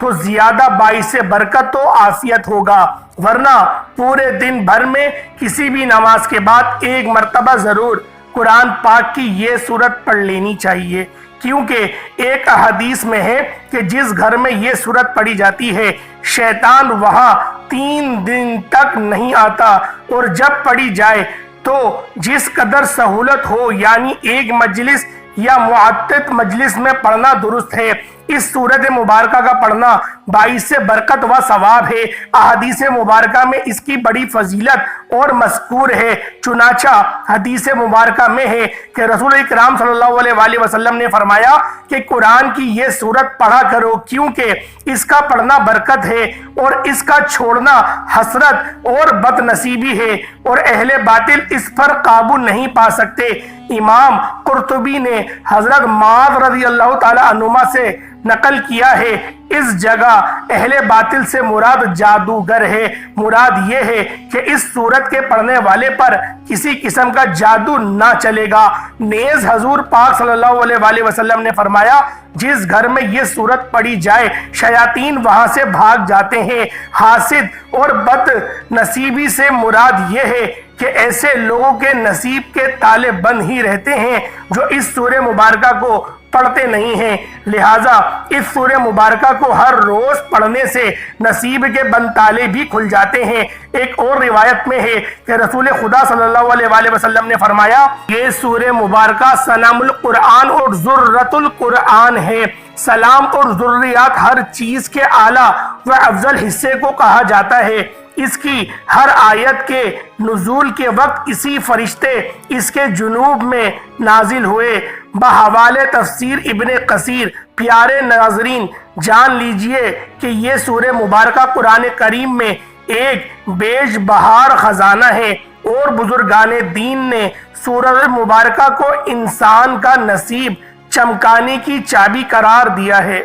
تو زیادہ باعث برکت و عافیت ہوگا، ورنہ پورے دن بھر میں کسی بھی نماز کے بعد ایک مرتبہ ضرور قرآن پاک کی یہ سورت پڑھ لینی چاہیے، کیونکہ ایک حدیث میں ہے کہ جس گھر میں یہ سورت پڑھی جاتی ہے شیطان وہاں 3 دن تک نہیں آتا، اور جب پڑھی جائے تو جس قدر سہولت ہو، یعنی ایک مجلس یا معتد مجلس میں پڑھنا درست ہے، اس سورت مبارکہ کا پڑھنا باعث برکت و ثواب ہے۔ احادیث مبارکہ میں اس کی بڑی فضیلت اور مذکور ہے، چنانچہ حدیث مبارکہ میں ہے کہ رسول اکرام صلی اللہ علیہ وآلہ وسلم نے فرمایا کہ قرآن کی یہ سورت پڑھا کرو، کیونکہ اس کا پڑھنا برکت ہے اور اس کا چھوڑنا حسرت اور بد نصیبی ہے، اور اہل باطل اس پر قابو نہیں پا سکتے۔ امام قرطبی نے حضرت معاذ رضی اللہ تعالی عنہما سے نقل کیا ہے، اس جگہ اہل باطل سے مراد جادوگر ہے، مراد یہ ہے کہ اس سورت کے پڑھنے والے پر کسی قسم کا جادو نہ چلے گا۔ نیز حضور پاک صلی اللہ علیہ وآلہ وسلم نے فرمایا جس گھر میں یہ سورت پڑھی جائے شیاطین وہاں سے بھاگ جاتے ہیں۔ حاسد اور بد نصیبی سے مراد یہ ہے کہ ایسے لوگوں کے نصیب کے تالے بند ہی رہتے ہیں جو اس سورہ مبارکہ کو پڑھتے نہیں ہیں، لہٰذا اس سورہ مبارکہ کو ہر روز پڑھنے سے نصیب کے بند تالے بھی کھل جاتے ہیں۔ ایک اور روایت میں ہے کہ رسول خدا صلی اللہ علیہ وآلہ وسلم نے فرمایا یہ سورہ مبارکہ سلام القرآن اور ذرۃ القرآن ہے۔ سلام اور ذریات ہر چیز کے اعلیٰ و افضل حصے کو کہا جاتا ہے۔ اس کی ہر آیت کے نزول کے وقت اسی فرشتے اس کے جنوب میں نازل ہوئے۔ بحوالے تفسیر ابن کثیر پیارے ناظرین جان لیجئے کہ یہ سورہ مبارکہ قرآن کریم میں ایک بیش بہار خزانہ ہے، اور بزرگان دین نے سورہ مبارکہ کو انسان کا نصیب چمکانے کی چابی قرار دیا ہے۔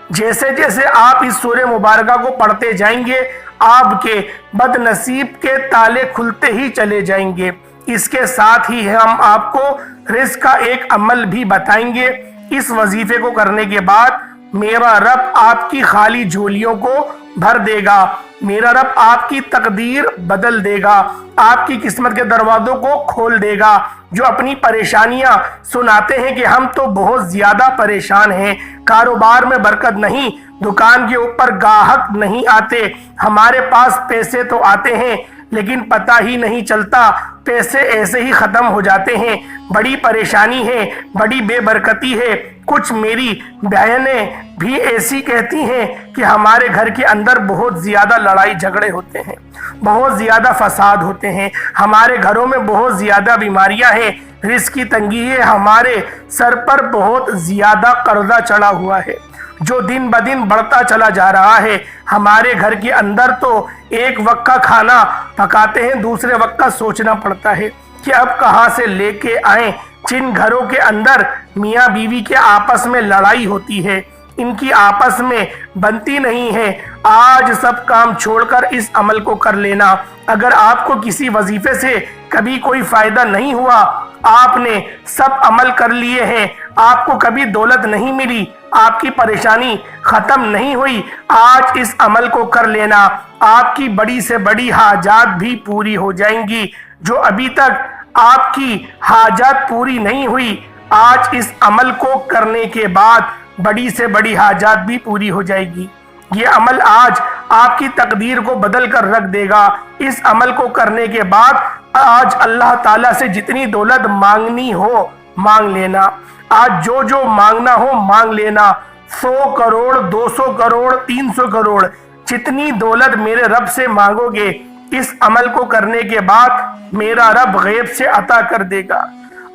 جیسے جیسے آپ اس سورہ مبارکہ کو پڑھتے جائیں گے آپ کے بد نصیب کے تالے کھلتے ہی چلے جائیں گے۔ اس کے ساتھ ہی ہم آپ کو رزق کا ایک عمل بھی بتائیں گے۔ اس وظیفے کو کرنے کے بعد میرا رب آپ کی خالی جھولیوں کو بھر دے گا، میرا رب آپ کی تقدیر بدل دے گا، آپ کی قسمت کے دروازوں کو کھول دے گا۔ جو اپنی پریشانیاں سناتے ہیں کہ ہم تو بہت زیادہ پریشان ہیں، کاروبار میں برکت نہیں، دکان کے اوپر گاہک نہیں آتے، ہمارے پاس پیسے تو آتے ہیں لیکن پتہ ہی نہیں چلتا، پیسے ایسے ہی ختم ہو جاتے ہیں، بڑی پریشانی ہے، بڑی بے برکتی ہے۔ کچھ میری بہنیں بھی ایسی کہتی ہیں کہ ہمارے گھر کے اندر بہت زیادہ لڑائی جھگڑے ہوتے ہیں، بہت زیادہ فساد ہوتے ہیں، ہمارے گھروں میں بہت زیادہ بیماریاں ہیں، رزق کی تنگی ہے، ہمارے سر پر بہت زیادہ قرضہ چڑھا ہوا ہے جو دن بدن بڑھتا چلا جا رہا ہے۔ ہمارے گھر کے اندر تو ایک وقت کا کھانا پکاتے ہیں، دوسرے وقت کا سوچنا پڑتا ہے کہ اب کہاں سے لے کے آئیں۔ جن گھروں کے اندر میاں بیوی کے آپس میں لڑائی ہوتی ہے، ان کی آپس میں بنتی نہیں ہے، آج سب کام چھوڑ کر اس عمل کو کر لینا۔ اگر آپ کو کسی وظیفے سے کبھی کوئی فائدہ نہیں ہوا، آپ نے سب عمل کر لیے ہیں، آپ کو کبھی دولت نہیں ملی، آپ کی پریشانی ختم نہیں ہوئی، آج اس عمل کو کر لینا، آپ کی بڑی سے بڑی حاجات بھی پوری ہو جائیں گی۔ جو ابھی تک آپ کی حاجات پوری نہیں ہوئی، آج اس عمل کو کرنے کے بعد بڑی سے بڑی حاجات بھی پوری ہو جائے گی۔ یہ عمل آج آپ کی تقدیر کو بدل کر رکھ دے گا۔ اس عمل کو کرنے کے بعد آج اللہ تعالیٰ سے جتنی دولت مانگنی ہو مانگ لینا، آج جو جو مانگنا ہو مانگ لینا، 100 کروڑ 200 کروڑ 300 کروڑ جتنی دولت میرے رب سے مانگو گے، اس عمل کو کرنے کے بعد میرا رب غیب سے عطا کر دے گا،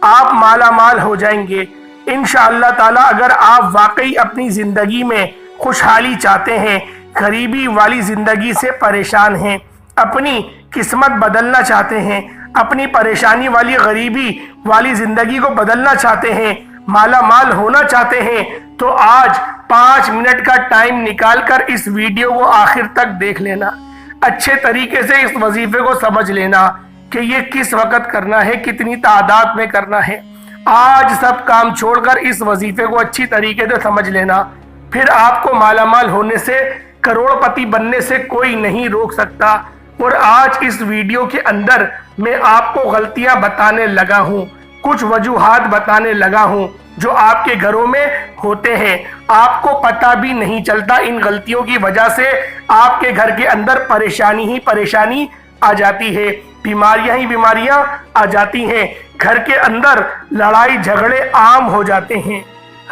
آپ مالا مال ہو جائیں گے انشاءاللہ تعالیٰ۔ اگر آپ واقعی اپنی زندگی میں خوشحالی چاہتے ہیں، غریبی والی زندگی سے پریشان ہیں، اپنی قسمت بدلنا چاہتے ہیں، اپنی پریشانی والی غریبی والی زندگی کو بدلنا چاہتے ہیں، مالا مال ہونا چاہتے ہیں، تو آج 5 منٹ کا ٹائم نکال کر اس ویڈیو کو آخر تک دیکھ لینا، اچھے طریقے سے اس وظیفے کو سمجھ لینا کہ یہ کس وقت کرنا ہے، کتنی تعداد میں کرنا ہے۔ آج سب کام چھوڑ کر اس وظیفے کو اچھی طریقے سے سمجھ لینا۔ پھر آپ کو مالا مال ہونے سے، کروڑپتی بننے سے کوئی نہیں روک سکتا۔ اور آج اس ویڈیو کے اندر میں آپ کو غلطیاں بتانے لگا ہوں، کچھ وجوہات بتانے لگا ہوں جو آپ کے گھروں میں ہوتے ہیں، آپ کو پتہ بھی نہیں چلتا۔ ان غلطیوں کی وجہ سے آپ کے گھر کے اندر پریشانی ہی پریشانی آ جاتی ہے، بیماریاں ہی بیماریاں آ جاتی ہیں، گھر کے اندر لڑائی جھگڑے عام ہو جاتے ہیں،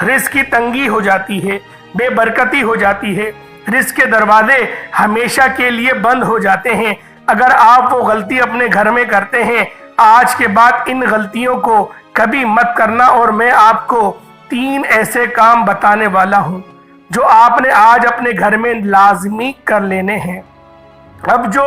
رزق کی تنگی ہو جاتی ہے، بے برکتی ہو جاتی ہے، رزق کے دروازے ہمیشہ کے لیے بند ہو جاتے ہیں۔ اگر آپ وہ غلطی اپنے گھر میں کرتے ہیں، آج کے بعد ان غلطیوں کو کبھی مت کرنا، اور میں آپ کو 3 ایسے کام بتانے والا ہوں جو آپ نے آج اپنے گھر میں لازمی کر لینے ہیں۔ اب جو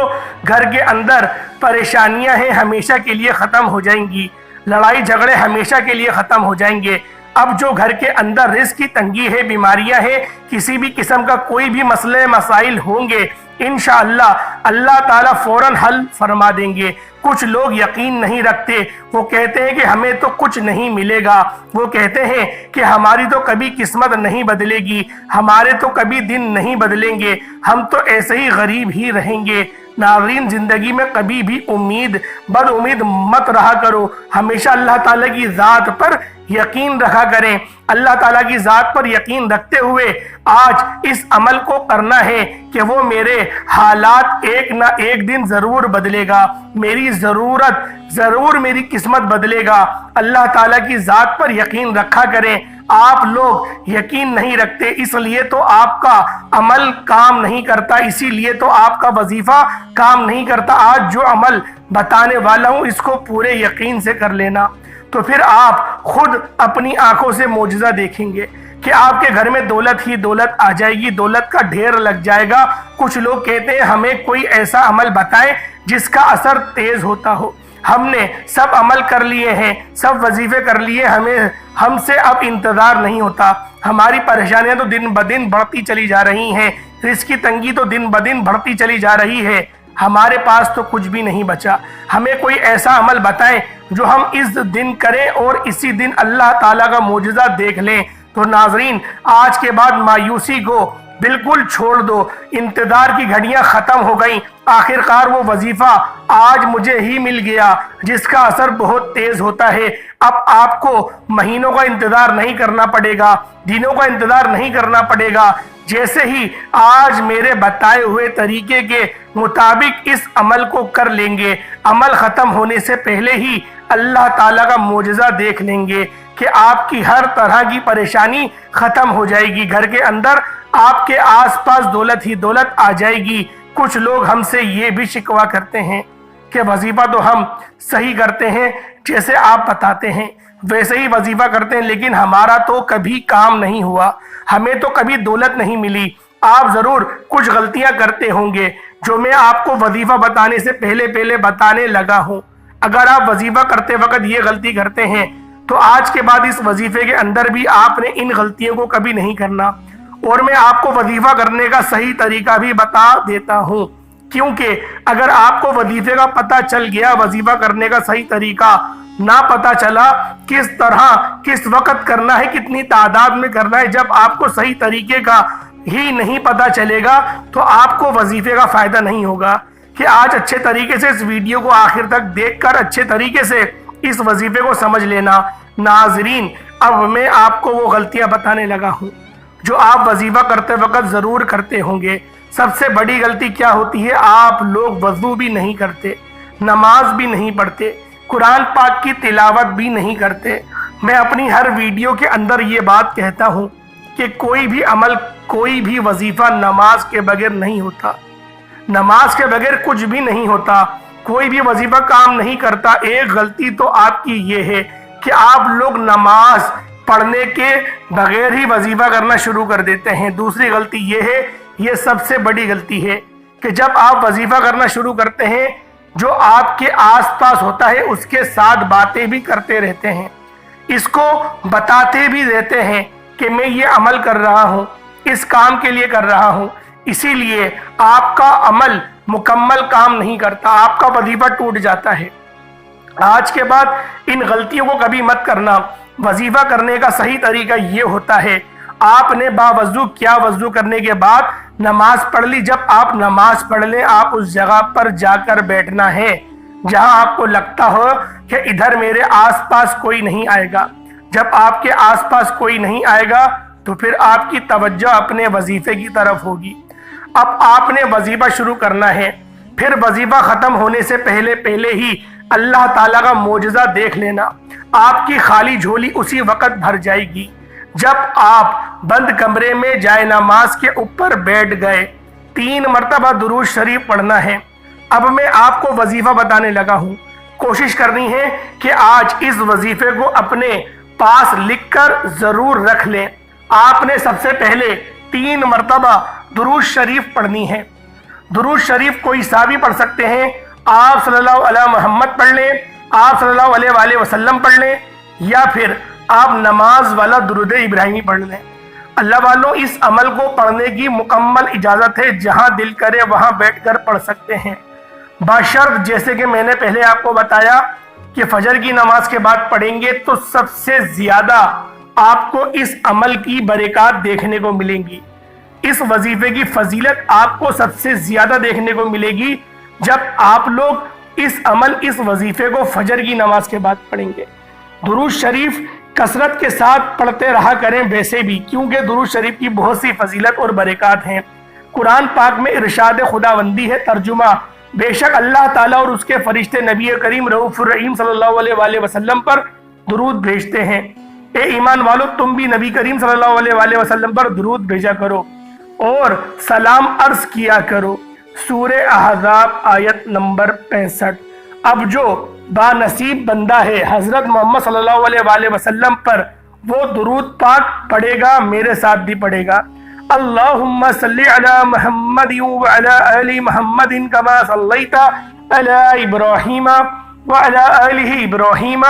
گھر کے اندر پریشانیاں ہیں ہمیشہ کے لیے ختم ہو جائیں گی، لڑائی جھگڑے ہمیشہ کے لیے ختم ہو جائیں گے۔ اب جو گھر کے اندر رزق کی تنگی ہے، بیماریاں ہیں، کسی بھی قسم کا کوئی بھی مسئلے مسائل ہوں گے، انشاءاللہ اللہ تعالیٰ فوراً حل فرما دیں گے۔ کچھ لوگ یقین نہیں رکھتے، وہ کہتے ہیں کہ ہمیں تو کچھ نہیں ملے گا، وہ کہتے ہیں کہ ہماری تو کبھی قسمت نہیں بدلے گی، ہمارے تو کبھی دن نہیں بدلیں گے، ہم تو ایسے ہی غریب ہی رہیں گے۔ ناظرین، زندگی میں کبھی بھی بد امید مت رہا کرو، ہمیشہ اللہ تعالیٰ کی ذات پر یقین رکھا کریں۔ اللہ تعالیٰ کی ذات پر یقین رکھتے ہوئے آج اس عمل کو کرنا ہے کہ وہ میرے حالات ایک نہ ایک دن ضرور بدلے گا، میری ضرورت ضرور میری قسمت بدلے گا۔ اللہ تعالیٰ کی ذات پر یقین رکھا کریں۔ آپ لوگ یقین نہیں رکھتے، اس لیے تو آپ کا عمل کام نہیں کرتا، اسی لیے تو آپ کا وظیفہ کام نہیں کرتا۔ آج جو عمل بتانے والا ہوں اس کو پورے یقین سے کر لینا، تو پھر آپ خود اپنی آنکھوں سے معجزہ دیکھیں گے کہ آپ کے گھر میں دولت ہی دولت آ جائے گی، دولت کا ڈھیر لگ جائے گا۔ کچھ لوگ کہتے ہیں ہمیں کوئی ایسا عمل بتائیں جس کا اثر تیز ہوتا ہو۔ ہم نے سب عمل کر لیے ہیں، سب وظیفے کر لیے، ہم سے اب انتظار نہیں ہوتا، ہماری پریشانیاں تو دن بدن بڑھتی چلی جا رہی ہیں، رزق کی تنگی تو دن بدن بڑھتی چلی جا رہی ہے، ہمارے پاس تو کچھ بھی نہیں بچا، ہمیں کوئی ایسا عمل بتائیں جو ہم اس دن کریں اور اسی دن اللہ تعالیٰ کا معجزہ دیکھ لیں۔ تو ناظرین، آج کے بعد مایوسی کو بالکل چھوڑ دو، انتظار کی گھڑیاں ختم ہو گئیں، آخرکار وہ وظیفہ آج مجھے ہی مل گیا جس کا اثر بہت تیز ہوتا ہے۔ اب آپ کو مہینوں کا انتظار نہیں کرنا پڑے گا، دنوں کا انتظار نہیں کرنا پڑے گا، جیسے ہی آج میرے بتائے ہوئے طریقے کے مطابق اس عمل کو کر لیں گے، عمل ختم ہونے سے پہلے ہی اللہ تعالیٰ کا معجزہ دیکھ لیں گے کہ آپ کی ہر طرح کی پریشانی ختم ہو جائے گی، گھر کے اندر آپ کے آس پاس دولت ہی دولت آ جائے گی۔ کچھ لوگ ہم سے یہ بھی شکوہ کرتے ہیں کہ وظیفہ تو ہم صحیح کرتے ہیں، جیسے آپ بتاتے ہیں ویسے ہی وظیفہ کرتے ہیں، لیکن ہمارا تو کبھی کام نہیں ہوا، ہمیں تو کبھی دولت نہیں ملی۔ آپ ضرور کچھ غلطیاں کرتے ہوں گے جو میں آپ کو وظیفہ بتانے سے پہلے بتانے لگا ہوں۔ اگر آپ وظیفہ کرتے وقت یہ غلطی کرتے ہیں تو آج کے بعد اس وظیفے کے اندر بھی آپ نے ان غلطیوں کو کبھی نہیں کرنا، اور میں آپ کو وظیفہ کرنے کا صحیح طریقہ بھی بتا دیتا ہوں، کیونکہ اگر آپ کو وظیفے کا پتہ چل گیا، وظیفہ کرنے کا صحیح طریقہ نہ پتہ چلا، کس طرح کس وقت کرنا ہے، کتنی تعداد میں کرنا ہے، جب آپ کو صحیح طریقے کا ہی نہیں پتہ چلے گا تو آپ کو وظیفے کا فائدہ نہیں ہوگا۔ کہ آج اچھے طریقے سے اس ویڈیو کو آخر تک دیکھ کر اچھے طریقے سے اس وظیفے کو سمجھ لینا۔ ناظرین، اب میں آپ کو وہ غلطیاں بتانے لگا ہوں جو آپ وظیفہ کرتے وقت ضرور کرتے ہوں گے۔ سب سے بڑی غلطی کیا ہوتی ہے؟ آپ لوگ وضو بھی نہیں کرتے، نماز بھی نہیں پڑھتے، قرآن پاک کی تلاوت بھی نہیں کرتے۔ میں اپنی ہر ویڈیو کے اندر یہ بات کہتا ہوں کہ کوئی بھی عمل، کوئی بھی وظیفہ نماز کے بغیر نہیں ہوتا، نماز کے بغیر کچھ بھی نہیں ہوتا، کوئی بھی وظیفہ کام نہیں کرتا۔ ایک غلطی تو آپ کی یہ ہے کہ آپ لوگ نماز پڑھنے کے بغیر ہی وظیفہ کرنا شروع کر دیتے ہیں۔ دوسری غلطی یہ ہے، یہ سب سے بڑی غلطی ہے، کہ جب آپ وظیفہ کرنا شروع کرتے ہیں، جو آپ کے آس پاس ہوتا ہے اس کے ساتھ باتیں بھی کرتے رہتے ہیں، اس کو بتاتے بھی رہتے ہیں کہ میں یہ عمل کر رہا ہوں، اس کام کے لیے کر رہا ہوں، اسی لیے آپ کا عمل مکمل کام نہیں کرتا، آپ کا وظیفہ ٹوٹ جاتا ہے۔ آج کے بعد ان غلطیوں کو کبھی مت کرنا۔ وظیفہ کرنے کا صحیح طریقہ یہ ہوتا ہے، آپ نے باوضو کیا، وضو کرنے کے بعد نماز پڑھ لی۔ جب آپ نماز پڑھ لیں آپ اس جگہ پر جا کر بیٹھنا ہے جہاں آپ کو لگتا ہو کہ ادھر میرے آس پاس کوئی نہیں آئے گا۔ جب آپ کے آس پاس کوئی نہیں آئے گا تو پھر آپ کی توجہ اپنے وظیفے کی طرف ہوگی۔ اب آپ نے وظیفہ شروع کرنا ہے، پھر وظیفہ ختم ہونے سے پہلے ہی اللہ تعالیٰ کا معجزہ دیکھ لینا، آپ کی خالی جھولی اسی وقت بھر جائے گی۔ جب آپ بند کمرے میں جائے نماز کے اوپر بیٹھ گئے، 3 مرتبہ درود شریف پڑھنا ہے۔ اب میں آپ کو وظیفہ بتانے لگا ہوں، کوشش کرنی ہے کہ آج اس وظیفے کو اپنے پاس لکھ کر ضرور رکھ لیں۔ آپ نے سب سے پہلے 3 مرتبہ درود شریف پڑھنی ہے۔ درود شریف کوئی سا بھی پڑھ سکتے ہیں، آپ صلی اللہ علیہ محمد پڑھ لیں، آپ صلی اللہ علیہ وآلہ وسلم پڑھ لیں، یا پھر آپ نماز والا درود ابراہیمی پڑھ لیں۔ اللہ والوں، اس عمل کو پڑھنے کی مکمل اجازت ہے، جہاں دل کرے وہاں بیٹھ کر پڑھ سکتے ہیں، بشرط جیسے کہ میں نے پہلے آپ کو بتایا کہ فجر کی نماز کے بعد پڑھیں گے تو سب سے زیادہ آپ کو اس عمل کی برکات دیکھنے کو ملیں گی۔ اس وظیفے کی فضیلت آپ کو سب سے زیادہ دیکھنے کو ملے گی جب آپ لوگ اس وظیفے کو فجر کی نماز کے بعد پڑھیں گے۔ درود شریف کثرت کے ساتھ پڑھتے رہا کریں ویسے بھی، کیونکہ درود شریف کی بہت سی فضیلت اور برکات ہیں۔ قرآن پاک میں ارشاد خداوندی ہے، ترجمہ: بے شک اللہ تعالیٰ اور اس کے فرشتے نبی کریم رؤوف الرحیم صلی اللہ علیہ وآلہ وسلم پر درود بھیجتے ہیں۔ اے ایمان والو، تم بھی نبی کریم صلی اللہ علیہ وآلہ وسلم پر درود بھیجا کرو اور سلام عرض کیا کرو۔ سورہ احزاب آیت نمبر 65۔ اب جو با نصیب بندہ ہے حضرت محمد صلی اللہ علیہ وآلہ وسلم پر وہ درود پاک پڑھے گا، میرے ساتھ بھی پڑھے گا: اللہم صلی علی محمد وعلی آل محمد کما صلیت علی ابراہیم وعلی آل ابراہیم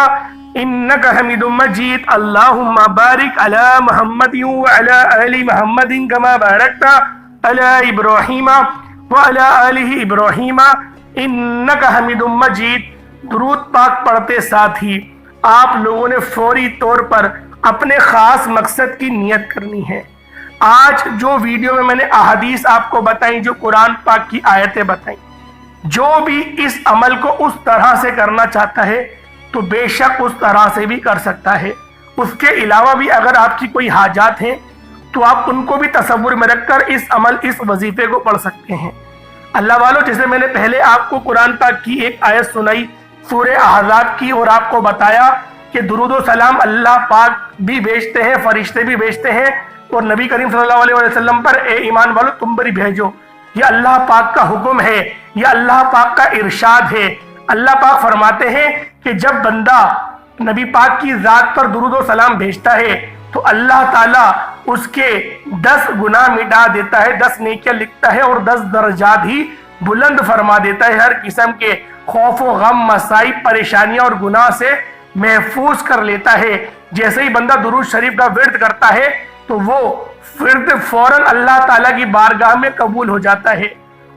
انک حمید مجید، اللہم بارک علی محمد وعلی آل محمد کما بارکت علی ابراہیم وعلی آل ابراہیم انک حمید مجید۔ درود پاک پڑھتے ساتھ ہی آپ لوگوں نے فوری طور پر اپنے خاص مقصد کی نیت کرنی ہے۔ آج جو ویڈیو میں نے احادیث آپ کو بتائیں، جو قرآن پاک کی آیتیں بتائیں، جو بھی اس عمل کو اس طرح سے کرنا چاہتا ہے تو بے شک اس طرح سے بھی کر سکتا ہے۔ اس کے علاوہ بھی اگر آپ کی کوئی حاجات ہیں تو آپ ان کو بھی تصور میں رکھ کر اس وظیفے کو پڑھ سکتے ہیں۔ اللہ والوں، جیسے میں نے پہلے آپ کو قرآن پاک کی ایک آیت سنائی سورہ احزاب کی، اور آپ کو بتایا کہ درود و سلام اللہ پاک بھی بھیجتے ہیں، فرشتے بھی بھیجتے ہیں، اور نبی کریم صلی اللہ علیہ وسلم پر اے ایمان والو تم بھی بھیجو۔ یہ اللہ پاک کا حکم ہے، یہ اللہ پاک کا ارشاد ہے۔ اللہ پاک فرماتے ہیں کہ جب بندہ نبی پاک کی ذات پر درود و سلام بھیجتا ہے تو اللہ تعالیٰ اس کے 10 گناہ مٹا دیتا ہے، 10 نیکیاں لکھتا ہے، اور 10 درجات ہی بلند فرما دیتا ہے۔ ہر قسم کے خوف و غم، مصائب، پریشانیاں اور گناہ سے محفوظ کر لیتا ہے۔ جیسے ہی بندہ درود شریف کا ورد کرتا ہے تو وہ ورد فوراً اللہ تعالیٰ کی بارگاہ میں قبول ہو جاتا ہے،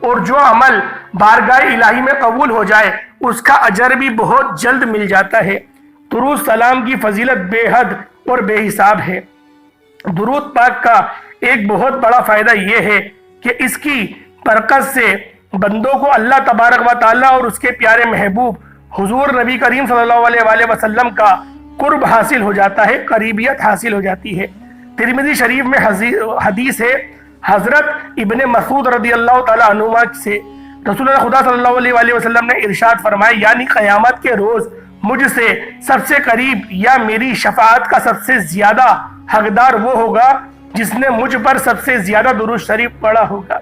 اور جو عمل بارگاہ الہی میں قبول ہو جائے اس کا اجر بھی بہت جلد مل جاتا ہے۔ درود سلام کی فضیلت بے حد اور بے حساب ہے۔ درود پاک کا ایک بہت بڑا فائدہ یہ ہے کہ اس کی برکت سے بندوں کو اللہ تبارک و تعالیٰ اور اس کے پیارے محبوب حضور نبی کریم صلی اللہ علیہ وآلہ وسلم کا قرب حاصل ہو جاتا ہے، قریبیت حاصل ہو جاتی ہے۔ ترمذی شریف میں حدیث ہے، حضرت ابن مسعود رضی اللہ تعالیٰ عنہ سے رسول اللہ خدا صلی اللہ علیہ وآلہ وسلم نے ارشاد فرمایا، یعنی قیامت کے روز مجھ سے سب سے قریب یا میری شفاعت کا سب سے زیادہ حقدار وہ ہوگا جس نے مجھ پر سب سے زیادہ درود شریف پڑھا ہوگا۔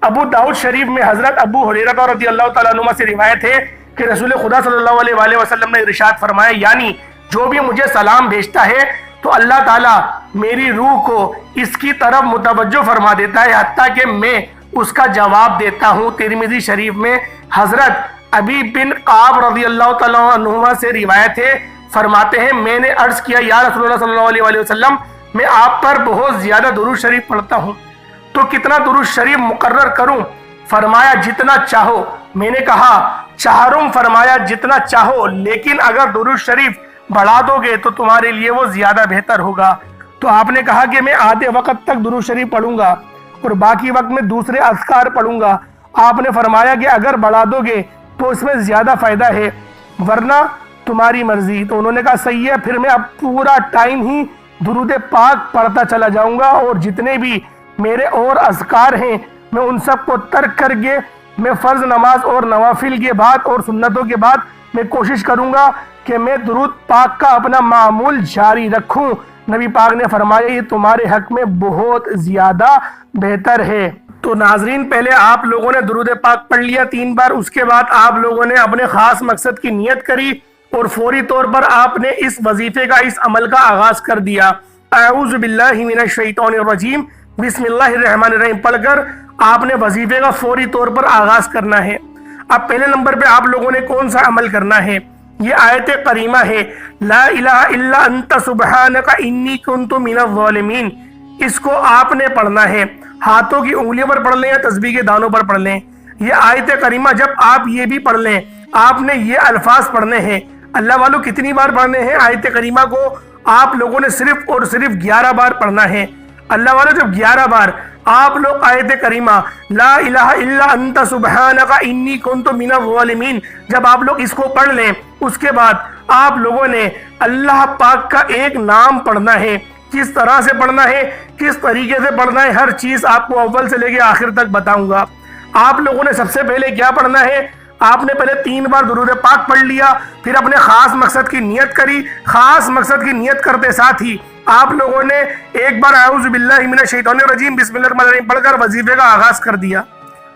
ابو داؤد شریف میں حضرت ابو ہریرہ رضی اللہ تعالیٰ عنہ سے روایت ہے کہ رسول خدا صلی اللہ علیہ وآلہ وسلم نے ارشاد فرمایا، یعنی جو بھی مجھے سلام بھیجتا ہے تو اللہ تعالیٰ میری روح کو اس کی طرف متوجہ فرما دیتا ہے حتیٰ کہ میں اس کا جواب دیتا ہوں۔ ترمذی شریف میں حضرت ابی بن قعب رضی اللہ تعالیٰ عنہ سے روایت ہے، فرماتے ہیں میں نے عرض کیا یا رسول اللہ صلی اللہ علیہ وآلہ وسلم، میں آپ پر بہت زیادہ درود شریف پڑھتا ہوں تو کتنا درود شریف مقرر کروں؟ فرمایا جتنا چاہو۔ میں نے کہا چہارم؟ فرمایا جتنا چاہو، لیکن اگر درود شریف بڑھا دو گے تو تمہارے لیے وہ زیادہ بہتر ہوگا۔ تو آپ نے کہا کہ میں آدھے وقت تک درود شریف پڑھوں گا اور باقی وقت میں دوسرے اذکار پڑھوں گا۔ آپ نے فرمایا کہ اگر بڑھا دو گے تو اس میں زیادہ فائدہ ہے، ورنہ تمہاری مرضی۔ تو انہوں نے کہا صحیح ہے، پھر میں اب پورا ٹائم ہی درود پاک پڑھتا چلا جاؤں گا، اور جتنے بھی میرے اور اذکار ہیں میں ان سب کو ترک کر کے میں فرض نماز اور نوافل کے بعد اور سنتوں کے بعد میں کوشش کروں گا کہ میں درود پاک کا اپنا معمول جاری رکھوں۔ نبی پاک نے فرمایا یہ تمہارے حق میں بہت زیادہ بہتر ہے۔ تو ناظرین، پہلے آپ لوگوں نے درود پاک پڑھ لیا 3 بار، اس کے بعد آپ لوگوں نے اپنے خاص مقصد کی نیت کری اور فوری طور پر آپ نے اس وظیفے کا، اس عمل کا آغاز کر دیا۔ اعوذ باللہ من الشیطان الرجیم، بسم اللہ الرحمن الرحیم پڑھ کر آپ نے وظیفے کا فوری طور پر آغاز کرنا ہے۔ اب پہلے نمبر پہ آپ لوگوں نے کون سا عمل کرنا ہے؟ یہ آیت کریمہ ہے، لا الہ الا انت سبحانک انی کنت من الظالمین۔ اس کو آپ نے پڑھنا ہے، ہاتھوں کی انگلیوں پر پڑھ لیں یا تسبیح کے دانوں پر پڑھ لیں۔ یہ آیت کریمہ جب آپ یہ بھی پڑھ لیں، آپ نے یہ الفاظ پڑھنے ہیں۔ اللہ والوں کتنی بار پڑھنے ہیں؟ آیت کریمہ کو آپ لوگوں نے صرف اور صرف 11 بار پڑھنا ہے۔ اللہ والوں جب 11 بار آپ لوگ آیت کریمہ لا الہ الا انت سبحانک انی کنت من الظالمین جب آپ لوگ اس کو پڑھ لیں، اس کے بعد آپ لوگوں نے اللہ پاک کا ایک نام پڑھنا ہے۔ کس طرح سے پڑھنا ہے، کس طریقے سے پڑھنا ہے، ہر چیز آپ کو اول سے لے کے آخر تک بتاؤں گا۔ آپ لوگوں نے سب سے پہلے کیا پڑھنا ہے؟ آپ نے پہلے 3 بار درود پاک پڑھ لیا، پھر اپنے خاص مقصد کی نیت کری۔ خاص مقصد کی نیت کرتے ساتھ ہی آپ لوگوں نے ایک بار اعوذ باللہ من الشیطان الرجیم بسم اللہ الرحمن الرحیم پڑھ کر وظیفے کا آغاز کر دیا۔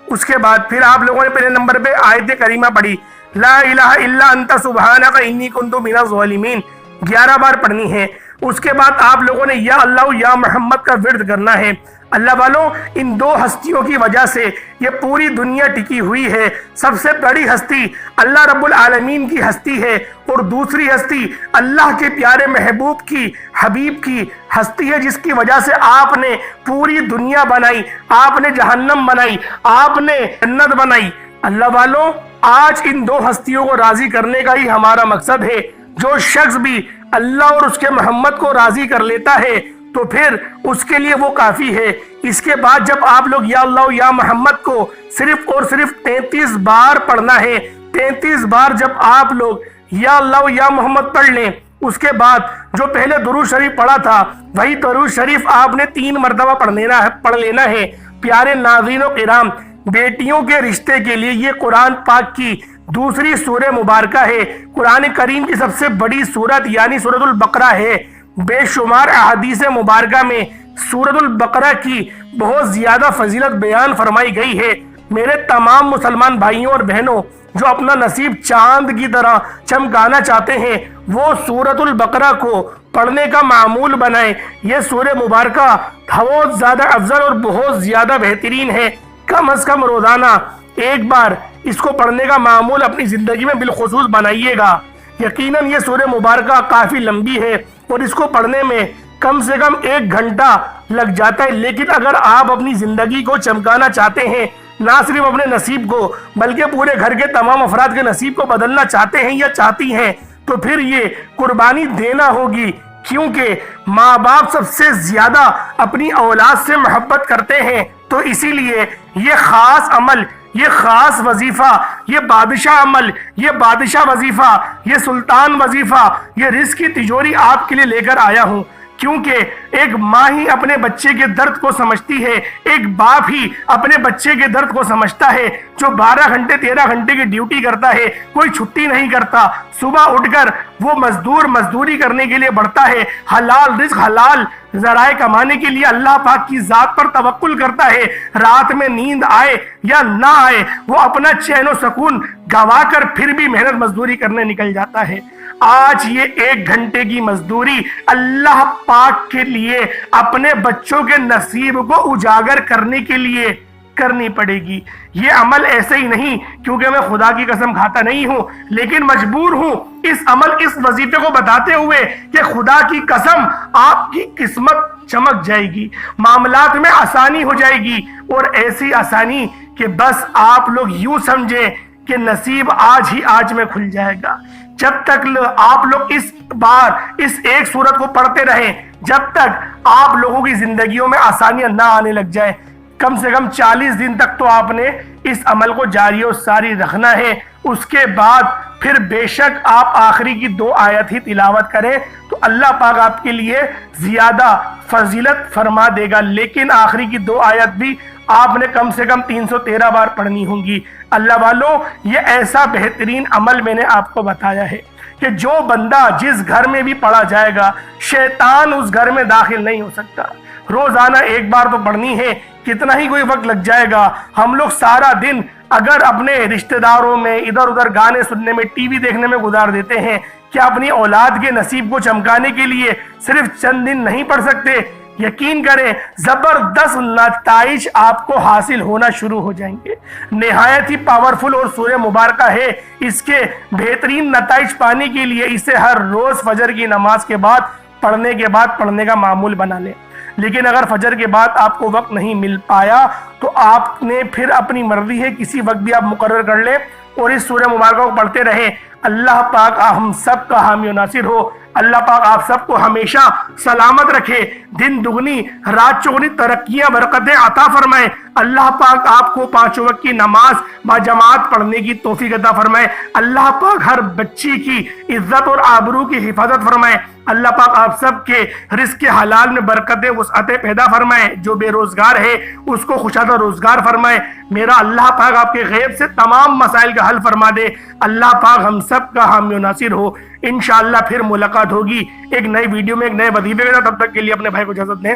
اس کے بعد پھر آپ لوگوں نے پہلے نمبر پہ آیت کریمہ پڑھی، لا الہ الا انت سبحانک انی کنت من الظالمین، 11 بار پڑھنی ہے۔ اس کے بعد آپ لوگوں نے یا اللہ یا محمد کا ورد کرنا ہے۔ اللہ والوں، ان 2 ہستیوں کی وجہ سے یہ پوری دنیا ٹکی ہوئی ہے۔ سب سے بڑی ہستی اللہ رب العالمین کی ہستی ہے، اور دوسری ہستی اللہ کے پیارے محبوب کی، حبیب کی ہستی ہے، جس کی وجہ سے آپ نے پوری دنیا بنائی، آپ نے جہنم بنائی، آپ نے جنت بنائی۔ اللہ والوں، آج ان 2 ہستیوں کو راضی کرنے کا ہی ہمارا مقصد ہے۔ جو شخص بھی اللہ اور اس کے محمد کو راضی کر لیتا ہے تو پھر اس کے لیے وہ کافی ہے۔ اس کے بعد جب آپ لوگ یا اللہ یا محمد کو صرف اور صرف 33 بار پڑھنا ہے۔ 33 بار جب آپ لوگ یا اللہ یا محمد پڑھ لیں، اس کے بعد جو پہلے درود شریف پڑھا تھا وہی درود شریف آپ نے 3 مرتبہ پڑھ لینا ہے۔ پیارے ناظرین و کرام، بیٹیوں کے رشتے کے لیے یہ قرآن پاک کی دوسری سورہ مبارکہ ہے۔ قرآن کریم کی سب سے بڑی سورت یعنی سورۃ البقرہ ہے۔ بے شمار احادیث مبارکہ میں سورۃ البقرہ کی بہت زیادہ فضیلت بیان فرمائی گئی ہے۔ میرے تمام مسلمان بھائیوں اور بہنوں جو اپنا نصیب چاند کی طرح چمکانا چاہتے ہیں، وہ سورۃ البقرہ کو پڑھنے کا معمول بنائیں۔ یہ سورہ مبارکہ بہت زیادہ افضل اور بہت زیادہ بہترین ہے۔ کم از کم روزانہ ایک بار اس کو پڑھنے کا معمول اپنی زندگی میں بالخصوص بنائیے گا۔ یقیناً یہ سورہ مبارکہ کافی لمبی ہے اور اس کو پڑھنے میں کم سے کم 1 گھنٹہ لگ جاتا ہے، لیکن اگر آپ اپنی زندگی کو چمکانا چاہتے ہیں، نہ صرف اپنے نصیب کو بلکہ پورے گھر کے تمام افراد کے نصیب کو بدلنا چاہتے ہیں یا چاہتی ہیں، تو پھر یہ قربانی دینا ہوگی، کیونکہ ماں باپ سب سے زیادہ اپنی اولاد سے محبت کرتے ہیں۔ تو اسی لیے یہ خاص عمل، یہ خاص وظیفہ، یہ بادشاہ عمل، یہ بادشاہ وظیفہ، یہ سلطان وظیفہ، یہ رزق کی تجوری آپ کے لیے لے کر آیا ہوں۔ کیونکہ ایک ماں ہی اپنے بچے کے درد کو سمجھتی ہے، ایک باپ ہی اپنے بچے کے درد کو سمجھتا ہے، جو 12 گھنٹے 13 گھنٹے کی ڈیوٹی کرتا ہے، کوئی چھٹی نہیں کرتا، صبح اٹھ کر وہ مزدوری کرنے کے لیے بڑھتا ہے، حلال رزق، حلال ذرائع کمانے کے لیے اللہ پاک کی ذات پر توکل کرتا ہے۔ رات میں نیند آئے یا نہ آئے وہ اپنا چین و سکون گوا کر پھر بھی محنت مزدوری کرنے نکل جاتا ہے۔ آج یہ 1 گھنٹے کی مزدوری اللہ پاک کے لیے اپنے بچوں کے نصیب کو اجاگر کرنے کے لیے کرنی پڑے گی۔ یہ عمل ایسے ہی نہیں کیونکہ میں خدا کی قسم کھاتا نہیں ہوں، لیکن مجبور ہوں اس عمل، اس وظیفے کو بتاتے ہوئے کہ خدا کی قسم آپ کی قسمت چمک جائے گی، معاملات میں آسانی ہو جائے گی، اور ایسی آسانی کہ بس آپ لوگ یوں سمجھیں کہ نصیب آج ہی آج میں کھل جائے گا۔ جب تک آپ لوگ اس بار اس ایک سورت کو پڑھتے رہیں، جب تک آپ لوگوں کی زندگیوں میں آسانیاں نہ آنے لگ جائے، کم سے کم 40 دن تک تو آپ نے اس عمل کو جاری و ساری رکھنا ہے۔ اس کے بعد پھر بے شک آپ آخری کی 2 آیت ہی تلاوت کریں تو اللہ پاک آپ کے لیے زیادہ فضیلت فرما دے گا، لیکن آخری کی 2 آیت بھی آپ نے کم سے کم 313 بار پڑھنی ہوں گی۔ اللہ والوں، یہ ایسا بہترین عمل میں نے آپ کو بتایا ہے کہ جو بندہ جس گھر میں بھی پڑھا جائے گا، شیطان اس گھر میں داخل نہیں ہو سکتا۔ روزانہ 1 بار تو پڑھنی ہے، کتنا ہی کوئی وقت لگ جائے گا۔ ہم لوگ سارا دن اگر اپنے رشتہ داروں میں ادھر ادھر گانے سننے میں، ٹی وی دیکھنے میں گزار دیتے ہیں، کیا اپنی اولاد کے نصیب کو چمکانے کے لیے صرف چند دن نہیں پڑھ سکتے؟ یقین کریں زبردست نتائج آپ کو حاصل ہونا شروع ہو جائیں گے۔ نہایت ہی پاورفل اور سورہ مبارکہ ہے۔ اس کے بہترین نتائج پانے کے لیے اسے ہر روز فجر کی نماز کے بعد پڑھنے کا معمول بنا لیں۔ لیکن اگر فجر کے بعد آپ کو وقت نہیں مل پایا تو آپ نے پھر اپنی مرضی ہے، کسی وقت بھی آپ مقرر کر لیں اور اس سورہ مبارکہ کو پڑھتے رہیں۔ اللہ پاک ہم سب کا حامی و ناصر ہو۔ اللہ پاک آپ سب کو ہمیشہ سلامت رکھے، دن دگنی رات چگنی ترقیاں برکتیں عطا فرمائے۔ اللہ پاک آپ کو 5 وقت کی نماز با جماعت پڑھنے کی توفیق عطا فرمائے۔ اللہ پاک ہر بچی کی عزت اور آبرو کی حفاظت فرمائے۔ اللہ پاک آپ سب کے رزق حلال میں برکتیں وسعتیں پیدا فرمائے۔ جو بے روزگار ہے اس کو خوشادہ روزگار فرمائے۔ میرا اللہ پاک آپ کے غیب سے تمام مسائل کا حل فرما دے۔ اللہ پاک ہم سب کا حامی و ناصر ہو۔ انشاءاللہ پھر ملاقات ہوگی ایک نئی ویڈیو میں ایک نئے وظیفے کے ساتھ۔ تب تک کے لیے اپنے بھائی کو اجازت دیں۔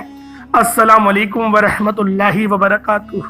السلام علیکم ورحمۃ اللہ وبرکاتہ۔